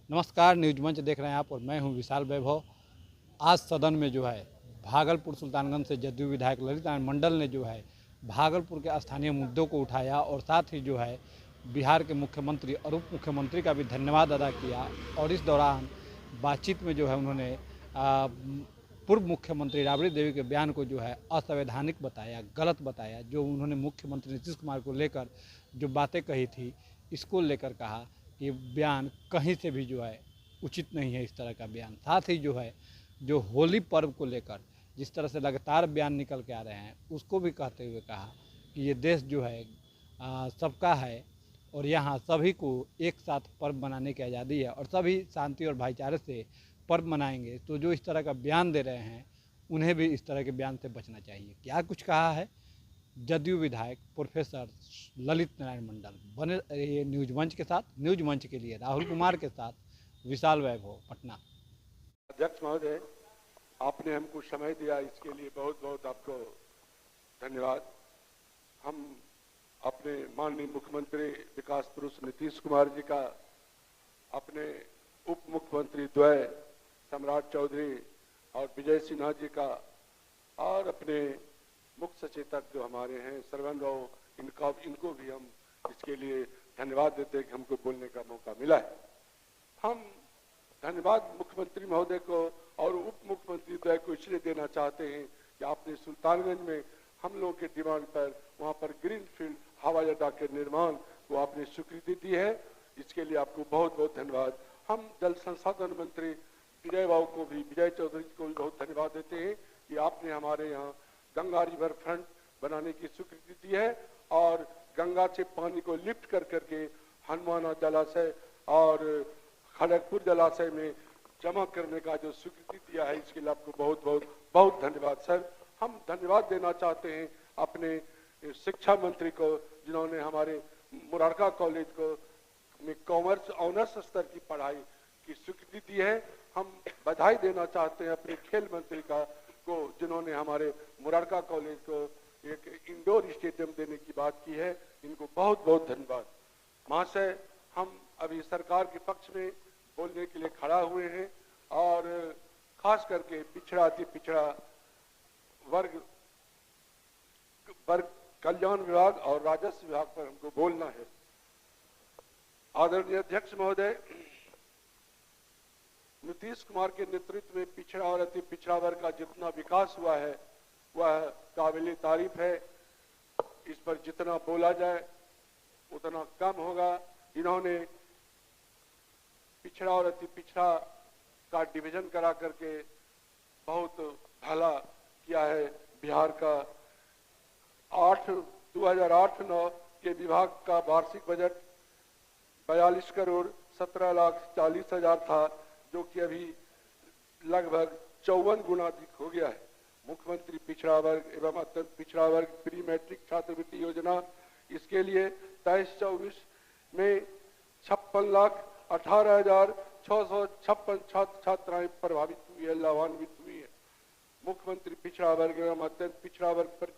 नमस्कार, न्यूज मंच देख रहे हैं आप और मैं हूं विशाल वैभव। आज सदन में जो है भागलपुर सुल्तानगंज से जदयू विधायक ललित नारायण मंडल ने जो है भागलपुर के स्थानीय मुद्दों को उठाया और साथ ही जो है बिहार के मुख्यमंत्री और उप मुख्यमंत्री का भी धन्यवाद अदा किया। और इस दौरान बातचीत में जो है उन्होंने पूर्व मुख्यमंत्री राबड़ी देवी के बयान को जो है असंवैधानिक बताया, गलत बताया। जो उन्होंने मुख्यमंत्री नीतीश कुमार को लेकर जो बातें कही थी, इसको लेकर कहा कि बयान कहीं से भी जो है उचित नहीं है, इस तरह का बयान। साथ ही जो है जो होली पर्व को लेकर जिस तरह से लगातार बयान निकल के आ रहे हैं, उसको भी कहते हुए कहा कि ये देश जो है सबका है और यहाँ सभी को एक साथ पर्व मनाने की आज़ादी है और सभी शांति और भाईचारे से पर्व मनाएंगे। तो जो इस तरह का बयान दे रहे हैं, उन्हें भी इस तरह के बयान से बचना चाहिए। क्या कुछ कहा है जदयू विधायक प्रोफेसर ललित नारायण मंडल। बने ये न्यूज मंच के साथ। न्यूज मंच के लिए राहुल कुमार के साथ विशाल वैभव, पटना। अध्यक्ष महोदय, आपने हमको समय दिया, इसके लिए बहुत बहुत आपको धन्यवाद। हम अपने माननीय मुख्यमंत्री विकास पुरुष नीतीश कुमार जी का, अपने उप मुख्यमंत्री द्वय सम्राट चौधरी और विजय सिन्हा जी का, और अपने मुख्य सचेतक जो हमारे हैं सरवन राव, इनको भी हम इसके लिए धन्यवाद देते हैं कि हमको बोलने का मौका मिला है। हम धन्यवाद मुख्यमंत्री महोदय को और उप मुख्यमंत्री द्वय को इसलिए देना चाहते हैं कि आपने सुल्तानगंज में हम लोगों के डिमांड पर वहां पर ग्रीनफील्ड हवाई अड्डा के निर्माण को आपने स्वीकृति दी है। इसके लिए आपको बहुत बहुत धन्यवाद। हम जल संसाधन मंत्री विजय चौधरी को भी बहुत धन्यवाद देते हैं कि आपने हमारे यहाँ गंगा रिवर फ्रंट बनाने की स्वीकृति दी है और गंगा से पानी को लिफ्ट कर करके हनुमाना जलाशय और खड़गपुर जलाशय में जमा करने का जो स्वीकृति दिया है, इसके लिए आपको बहुत बहुत बहुत धन्यवाद सर। हम धन्यवाद देना चाहते हैं अपने शिक्षा मंत्री को, जिन्होंने हमारे मुरारका कॉलेज को में कॉमर्स ऑनर्स स्तर की पढ़ाई की स्वीकृति दी है। हम बधाई देना चाहते हैं अपने खेल मंत्री को, जिन्होंने हमारे मुरारका कॉलेज को एक इंडोर स्टेडियम देने की बात की है। इनको बहुत बहुत धन्यवाद। महाशय, हम अभी सरकार के पक्ष में बोलने के लिए खड़ा हुए हैं और खास करके पिछड़ा अति पिछड़ा वर्ग कल्याण विभाग और राजस्व विभाग पर हमको बोलना है। आदरणीय अध्यक्ष महोदय, नीतीश कुमार के नेतृत्व में पिछड़ा और अति पिछड़ा वर्ग का जितना विकास हुआ है वह काबिल तारीफ है। इस पर जितना बोला जाए उतना कम होगा। इन्होंने पिछड़ा और अति पिछड़ा का डिवीजन करा करके बहुत भला किया है। बिहार का 2008-9 के विभाग का वार्षिक बजट 42 करोड़ 17,40,000 था, जो कि अभी लगभग 54 गुना अधिक हो गया है। मुख्यमंत्री पिछड़ा वर्ग एवं अत्यंत पिछड़ा वर्ग प्री मैट्रिक छात्रवृत्ति योजना, इसके लिए 23-24 में 56,18,656 छात्र छात्राएं प्रभावित हुई है, लाभान्वित हुई है। मुख्यमंत्री पिछड़ा वर्ग एवं अत्यंत पिछड़ा वर्ग पर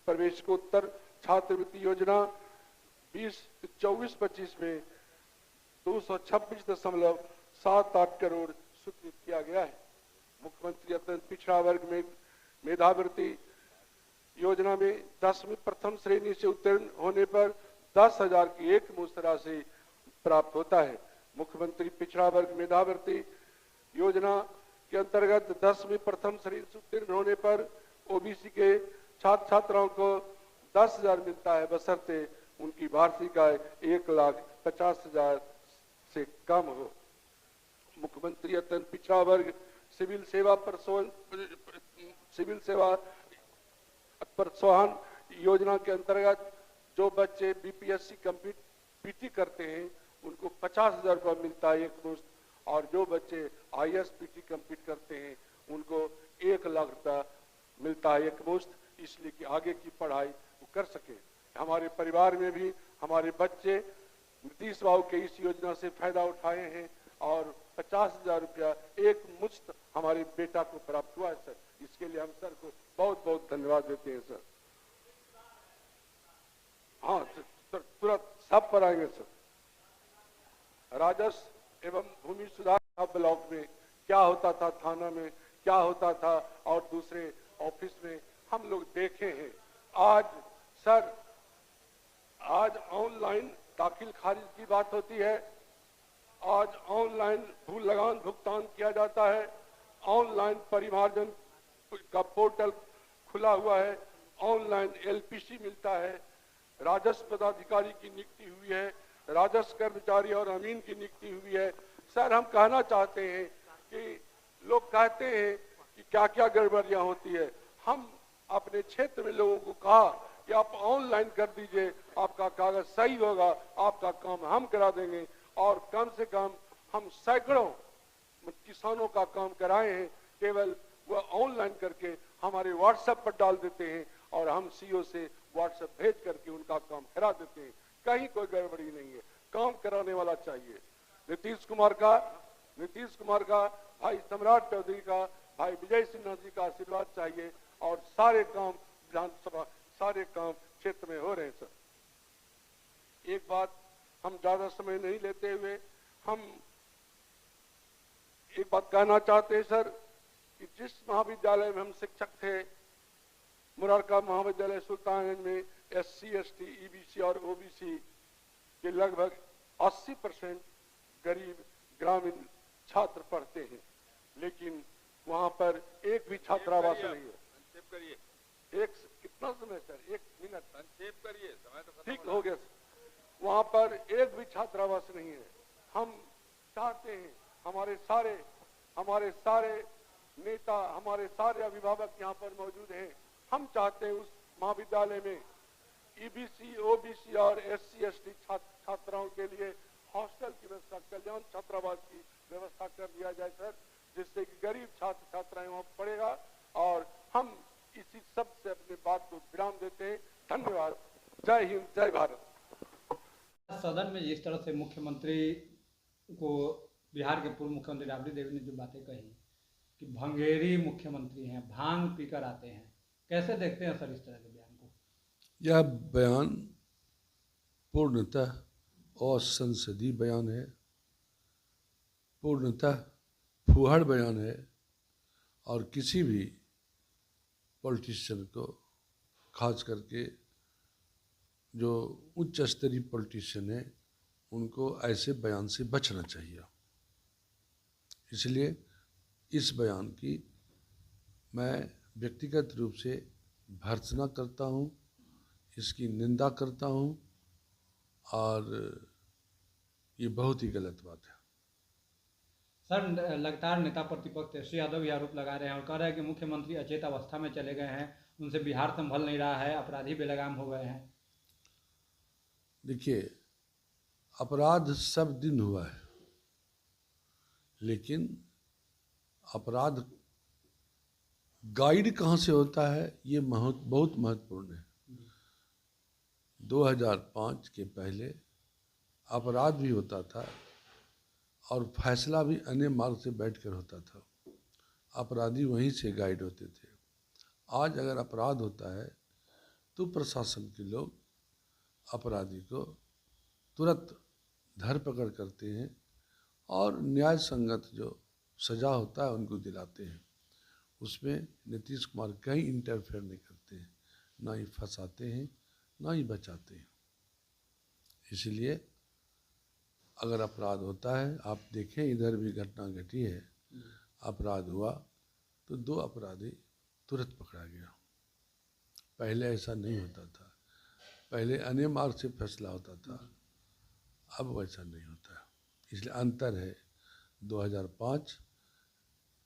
प्रवेशकोत्तर छात्रवृत्ति योजना 24-25 में 226.78 करोड़ स्वीकृत किया गया है। मुख्यमंत्री अत्यंत पिछड़ा वर्ग में मेधावृत्ति योजना में 10वीं प्रथम श्रेणी से उत्तीर्ण होने पर 10,000 की एक मुश्त राशि प्राप्त होता है। मुख्यमंत्री पिछड़ा वर्ग मेधावृत्ति योजना के अंतर्गत 10वीं प्रथम श्रेणी से उत्तीर्ण होने पर ओबीसी के छात्र छात्राओं को 10,000 मिलता है, बशर्ते उनकी वार्षिक आय 1,50,000 से कम हो। मुख्यमंत्री अत्यंत पिछड़ा वर्ग सिविल सेवा प्रोत्साहन योजना के अंतर्गत जो बच्चे बीपीएससी पीटी करते हैं उनको 50,000 रुपया मिलता है एक मुश्त, और जो बच्चे आईएसपीटी कंप्लीट करते हैं उनको 1 लाख रुपया मिलता है एक मुश्त, इसलिए कि आगे की पढ़ाई वो कर सके। हमारे परिवार में भी हमारे बच्चे नीतीश बाबू के इस योजना से फायदा उठाए हैं और 50,000 रुपया एक मुश्त हमारे बेटा को प्राप्त हुआ है सर। इसके लिए हम सर को बहुत बहुत धन्यवाद देते हैं सर। हाँ सर, तुरंत सब पर आएंगे सर। एवं भूमि सुधार ब्लॉक में क्या होता था, थाना में क्या होता था और दूसरे ऑफिस में हम लोग देखे हैं। आज सर, आज ऑनलाइन दाखिल खारिज की बात होती है, आज ऑनलाइन भू लगान भुगतान किया जाता है, ऑनलाइन परिमार्जन का पोर्टल खुला हुआ है, ऑनलाइन एलपीसी मिलता है, राजस्व पदाधिकारी की नियुक्ति हुई है, राजस्व कर्मचारी और अमीन की नियुक्ति हुई है। सर, हम कहना चाहते हैं कि लोग कहते हैं कि क्या क्या गड़बड़ियां होती है। हम अपने क्षेत्र में लोगों को कहा कि आप ऑनलाइन कर दीजिए, आपका कागज सही होगा, आपका काम हम करा देंगे। और कम से कम हम सैकड़ों किसानों का काम कराए हैं, केवल वह ऑनलाइन करके हमारे व्हाट्सएप पर डाल देते हैं और हम सीओ से व्हाट्सएप भेज करके उनका काम करा देते हैं। कहीं कोई गड़बड़ी नहीं है, काम कराने वाला चाहिए। नीतीश कुमार का, भाई सम्राट चौधरी का, भाई विजय सिन्हा जी का आशीर्वाद चाहिए और सारे काम विधानसभा, सारे काम क्षेत्र में हो रहे हैं। सर, एक बात हम ज्यादा समय नहीं लेते हुए हम एक बात कहना चाहते हैं सर, कि जिस महाविद्यालय में हम शिक्षक थे, मुरारका महाविद्यालय सुल्तानगंज में SC, ST, EBC और OBC के लगभग 80% गरीब ग्रामीण छात्र पढ़ते हैं, लेकिन वहां पर एक भी छात्रावास नहीं है। संक्षेप करिए। एक कितना समय सर? 1 मिनट संक्षेप करिए, समय तो ठीक हो गया। वहां पर एक भी छात्रावास नहीं है। हम चाहते हैं हमारे सारे नेता, हमारे सारे अभिभावक यहाँ पर मौजूद हैं, हम चाहते हैं उस महाविद्यालय में EBC, OBC और SC, ST छात्राओं के लिए हॉस्टल की व्यवस्था, कल्याण छात्रावास की व्यवस्था कर दिया जाए सर, जिससे कि गरीब छात्र छात्राएं वहां पढ़ेगा। और हम इसी सब से अपने बात को विराम देते हैं। धन्यवाद। जय हिंद, जय भारत। सदन में जिस तरह से मुख्यमंत्री को, बिहार के पूर्व मुख्यमंत्री राबड़ी देवी ने जो बातें कही कि भंगेरी मुख्यमंत्री हैं, भांग पीकर आते हैं, कैसे देखते हैं सर इस तरह के बयान को? यह बयान पूर्णतः असंसदीय बयान है, पूर्णतः फूहड़ बयान है और किसी भी पॉलिटिशियन को, खास करके जो उच्च स्तरीय पॉलिटिशियन है, उनको ऐसे बयान से बचना चाहिए। इसलिए इस बयान की मैं व्यक्तिगत रूप से भर्त्सना करता हूँ, इसकी निंदा करता हूँ और ये बहुत ही गलत बात है। सर, लगातार नेता प्रतिपक्ष तेजस्वी यादव ये आरोप लगा रहे हैं और कह रहे हैं कि मुख्यमंत्री अचेत अवस्था में चले गए हैं, उनसे बिहार संभल नहीं रहा है, अपराधी बेलगाम हो गए हैं। देखिए, अपराध सब दिन हुआ है, लेकिन अपराध गाइड कहाँ से होता है ये बहुत महत्वपूर्ण है। 2005 के पहले अपराध भी होता था और फैसला भी अन्य मार्ग से बैठकर होता था, अपराधी वहीं से गाइड होते थे। आज अगर अपराध होता है तो प्रशासन के लोग अपराधी को तुरंत धरपकड़ करते हैं और न्याय संगत जो सज़ा होता है उनको दिलाते हैं। उसमें नीतीश कुमार कहीं इंटरफेयर नहीं करते हैं, ना ही फंसाते हैं ना ही बचाते हैं। इसलिए अगर अपराध होता है, आप देखें इधर भी घटना घटी है, अपराध हुआ तो 2 अपराधी तुरंत पकड़ा गया। पहले ऐसा नहीं होता था, पहले अन्य मार्ग से फैसला होता था, अब वैसा नहीं होता है। इसलिए अंतर है 2005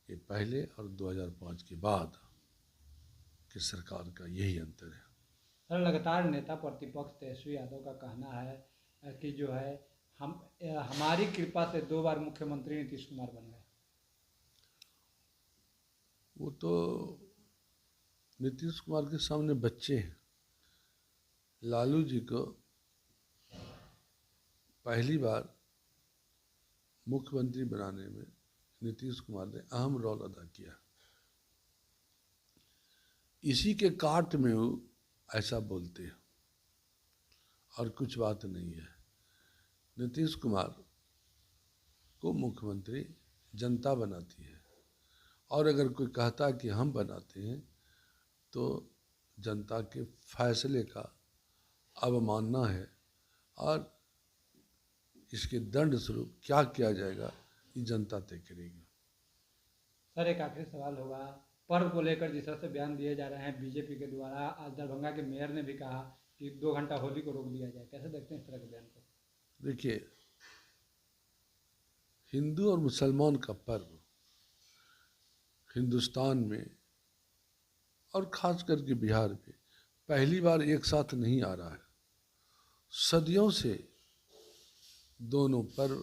के पहले और 2005 के बाद की सरकार का, यही अंतर है। सर, लगातार नेता प्रतिपक्ष तेजस्वी यादव का कहना है कि जो है हमारी कृपा से 2 बार मुख्यमंत्री नीतीश कुमार बन गए। वो तो नीतीश कुमार के सामने बच्चे हैं। लालू जी को पहली बार मुख्यमंत्री बनाने में नीतीश कुमार ने अहम रोल अदा किया। इसी के काट में वो ऐसा बोलते हैं और कुछ बात नहीं है। नीतीश कुमार को मुख्यमंत्री जनता बनाती है, और अगर कोई कहता है कि हम बनाते हैं तो जनता के फैसले का अवमानना है, और इसके दंड स्वरूप क्या किया जाएगा ये जनता तय करेगी। सर एक आखिरी सवाल होगा, पर्व को लेकर जिस तरह से बयान दिए जा रहे हैं बीजेपी के द्वारा, आज दरभंगा के मेयर ने भी कहा कि 2 घंटा होली को रोक दिया जाए, कैसे देखते हैं इस तरह के बयान को? देखिए, हिंदू और मुसलमान का पर्व हिंदुस्तान में और ख़ास करके बिहार में पहली बार एक साथ नहीं आ रहा है। सदियों से दोनों पर्व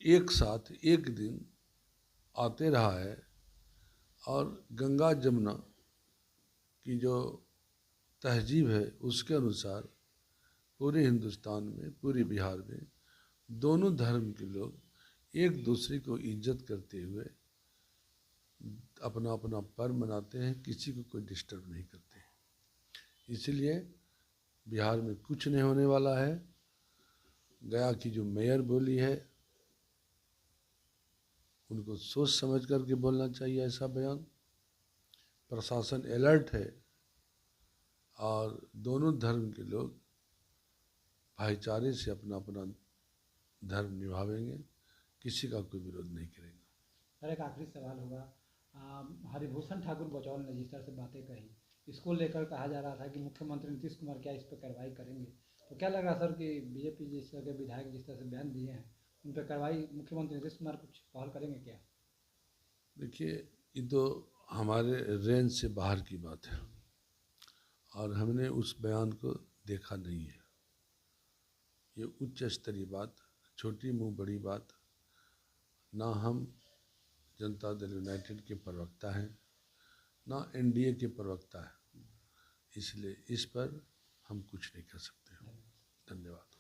एक साथ एक दिन आते रहा है, और गंगा जमुना की जो तहजीब है उसके अनुसार पूरे हिंदुस्तान में, पूरे बिहार में दोनों धर्म के लोग एक दूसरे को इज्जत करते हुए अपना अपना पर्व मनाते हैं, किसी को कोई डिस्टर्ब नहीं करते हैं। इसलिए बिहार में कुछ नहीं होने वाला है। गया की जो मेयर बोली है उनको सोच समझ करके बोलना चाहिए ऐसा बयान। प्रशासन अलर्ट है, और दोनों धर्म के लोग भाईचारे से अपना अपना धर्म निभावेंगे, किसी का कोई विरोध नहीं करेंगे। सर एक आखिरी सवाल होगा, हरिभूषण ठाकुर बचौल ने जिस तरह से बातें कही, इसको लेकर कहा जा रहा था कि मुख्यमंत्री नीतीश कुमार क्या इस पर कार्रवाई करेंगे, तो क्या लग रहा सर कि बीजेपी जिस तरह के विधायक जिस तरह से बयान दिए हैं उन पर कार्रवाई मुख्यमंत्री नीतीश कुमार कुछ पहल करेंगे क्या? देखिए, ये तो हमारे रेंज से बाहर की बात है, और हमने उस बयान को देखा नहीं है। ये उच्च स्तरीय बात, छोटी मुंह बड़ी बात, ना हम जनता दल यूनाइटेड के प्रवक्ता हैं, ना एनडीए के प्रवक्ता हैं, इसलिए इस पर हम कुछ नहीं कर सकते। धन्यवाद।